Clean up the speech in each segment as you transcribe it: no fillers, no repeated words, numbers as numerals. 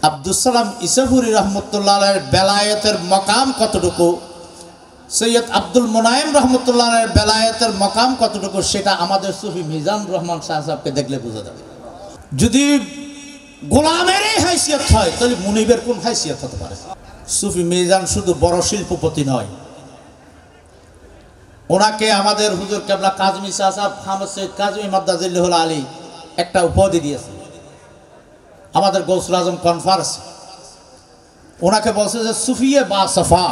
আব্দুস সালাম ইসাফুরি রহমতুল্লাহ আলাইহির বেলায়েতের মকাম কতটুকু, সৈয়দ আব্দুল মুনাইম রহমতুল্লাহ আলাইহির বেলায়েতের মকাম কতটুকু, সেটা আমাদের সুফি মিজান রহমান শাহ সাহেবকে দেখলে বোঝা যাবে। যদি গোলামেরই হাইসিয়ত হয় তাহলে মুনিবের কোন হাইসিয়ত হতে পারে? সুফি মিজান শুধু বড় শিল্পপতি নয়, ওনাকে আমাদের হুজুর কেবলা কাজী শাহ সাহেব হামদ সৈয়দ কাজী মাদ্দাজিল্লাহুল আলী একটা উপাধি দিয়েছে আমাদের গৌসুল আজম কনফারেন্স। ওনাকে বলছে যে সুফিয়ে বা সফা,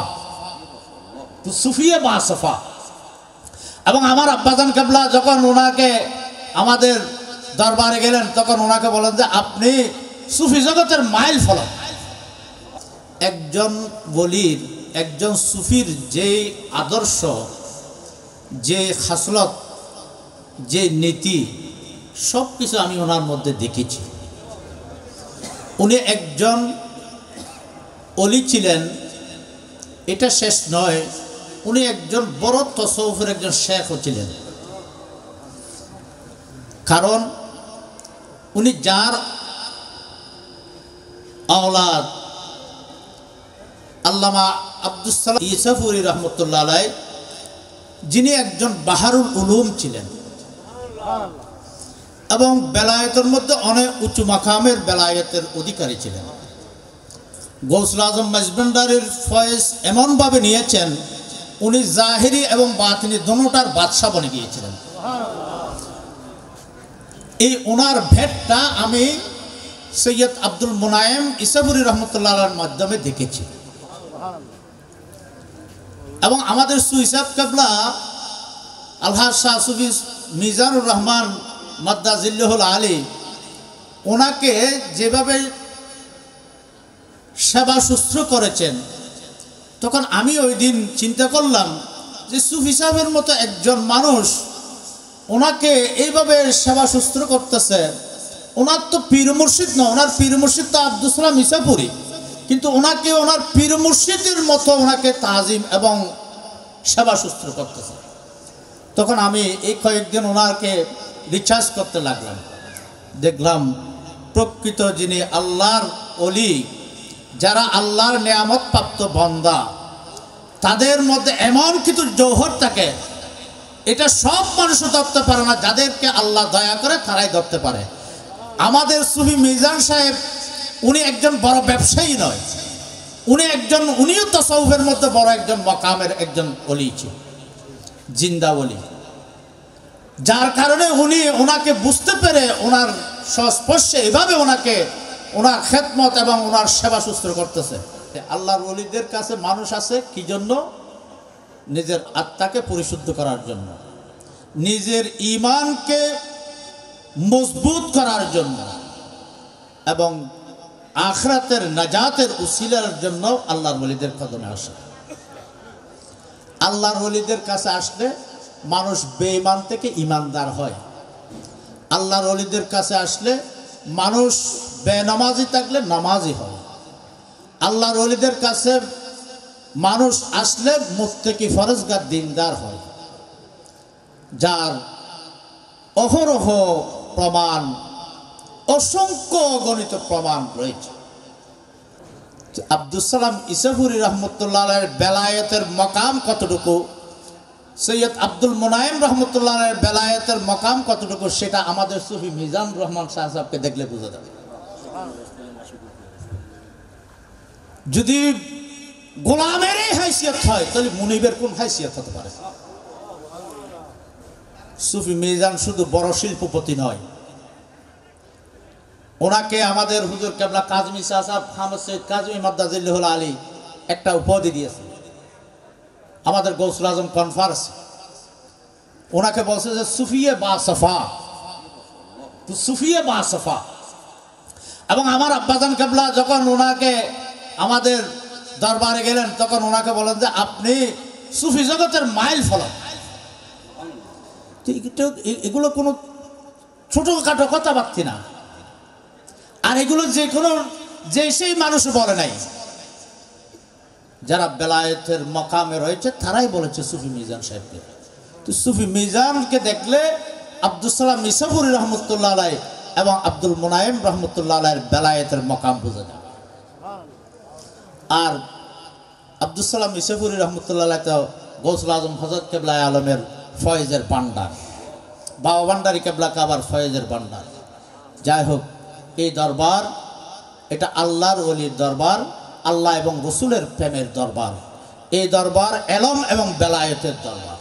সুফিয়ে বা সফা। এবং আমার আব্বাজান কেবলা যখন ওনাকে আমাদের দরবারে গেলেন তখন ওনাকে বলেন যে আপনি সুফি জগতের মাইল ফলক। একজন ওলির, একজন সুফির যে আদর্শ, যে খাসলত, যে নীতি, সব কিছু আমি ওনার মধ্যে দেখেছি। উনি একজন অলি ছিলেন, এটা শেষ নয়, উনি একজন বড় তসৌফের একজন শেখও ছিলেন। কারণ উনি যার আওলাদ আল্লামা আব্দুস সালাম ইসাফুরি রহমতুল্লাহ আলাইহি, যিনি একজন বাহারুল উলুম ছিলেন এবং বেলায়েতের মধ্যে অনেক উঁচু মাকামের বেলায়েতের অধিকারী ছিলেন। গৌসুল আজম মজবন্দারির ফয়েজ এমনভাবে নিয়েছেন, উনি জাহিরি এবং বাতিনি দোনোটার বাদশা বনে গিয়েছিলেন। এই ওনার ভেটটা আমি সৈয়দ আব্দুল মুনাইম ইসাফুরি রহমতুল্লাহ আলাইহির মাধ্যমে দেখেছি। এবং আমাদের সুইসাব কেবলা আলহাজ শাহ সুফি মিজানুর রহমান মাদ্দাজিল্লাহুল আলী ওনাকে যেভাবে সেবা শুশ্রূ করেছেন, তখন আমি ওই দিন চিন্তা করলাম যে সুফি সাহেবের মতো একজন মানুষ ওনাকে এইভাবে সেবা শুশ্রূ করতেছে। ওনার তো পীর মুর্শিদ না, ওনার পীর মুর্শিদ তো আব্দুস সালাম ইসাফুরি, কিন্তু ওনাকে ওনার পীর মুর্শিদের মতো ওনাকে তাজিম এবং সেবা শুশ্রূ করতেছে। তখন আমি এই কয়েকদিন ওনাকে রিচার্জ করতে লাগলাম, দেখলাম প্রকৃত যিনি আল্লাহর অলি, যারা আল্লাহর নেয়ামত প্রাপ্ত বান্দা, তাদের মধ্যে এমন কিছু জৌহর থাকে, এটা সব মানুষও ধরতে পারে না, যাদেরকে আল্লাহ দয়া করে তারাই ধরতে পারে। আমাদের সুফি মিজান সাহেব উনি একজন বড় ব্যবসায়ী নয়, উনিও তাসাউফের মধ্যে বড় একজন মকামের একজন ওলি ছিল, জিন্দা ওলি, যার কারণে উনি ওনাকে বুঝতে পেরে ওনার সংস্পর্শে এভাবে ওনাকে ওনার খেদমত এবং ওনার সেবা শুশ্রূষা করতেছে। আল্লাহর ওলিদের কাছে মানুষ আছে কি জন্য? নিজের আত্মাকে পরিশুদ্ধ করার জন্য, নিজের ঈমানকে মজবুত করার জন্য এবং আখিরাতের নাজাতের উসিলার জন্য আল্লাহর ওলিদের কদমে আসে। আল্লাহর ওলিদের কাছে আসলে মানুষ বেঈমান থেকে ঈমানদার হয়। আল্লাহর ওলিদের কাছে আসলে মানুষ বেনামাজি থাকলে নামাজি হয়। আল্লাহর ওলিদের কাছে মানুষ আসলে মুত্তাকি ফরজগার দিনদার হয়, যার অহরহ প্রমাণ, অসংখ্য অগণিত প্রমাণ রয়েছে। আব্দুস সালাম ইসাফুরি রহমতুল্লাহ আলাইহির বেলায়েতের মকাম কতটুকু, সৈয়দ আব্দুল মুনাইম রহমতুল্লাহ আলাইহির বেলায়েতের মকাম কতটুকু, সেটা আমাদের সুফি মিজান রহমান শাহ সাহেবকে দেখলে বোঝা যাবে। যদি গোলামেরই হাইসিয়ত হয় তাহলে মুনিবের কোন হাইসিয়ত হতে পারে? সুফি মিজান শুধু বড় শিল্পপতি নয়, ওনাকে আমাদের হুজুর কেবলা কাজী শাহ সাহেব হামদ সৈয়দ কাজী মাদ্দাজিল্লাহুল আলী একটা উপাধি দিয়েছে আমাদের গৌসুল আজম কনফারেন্স। ওনাকে বলছে যে সুফিয়ে বা সফা, সুফিয়ে বা সফা। এবং আমার আব্বাজান কেবলা যখন ওনাকে আমাদের দরবারে গেলেন তখন ওনাকে বলেন যে আপনি সুফি জগতের মাইল ফলক। এগুলো কোনো ছোটখাটো কথাবার্তা না, আর এগুলো যে সেই মানুষ বলে নাই, যারা বেলায়েতের মকামে রয়েছে তারাই বলেছে সুফি মিজান সাহেবকে। তো সুফি মিজানকে দেখলে আব্দুস সালাম ইসাফুরি রহমতুল্লাহ আলাইহি এবং আব্দুল মুনাইম রহমতুল্লাহ আলাইহির বেলায়েতের মকাম বোঝা যায়। আর আব্দুল সালাম ইসেফুরি রহমতুল্লাহ তো গৌসুল আজম হজরত কেবলা আলমের ফয়েজের ভান্ডার, বাবা ভান্ডারি কেবলা কাবার ফয়েজের ভান্ডার। যাই হোক, এই দরবার এটা আল্লাহর ওলির দরবার, আল্লাহ এবং রসুলের প্রেমের দরবার। এই দরবার এলম এবং বেলায়েতের দরবার।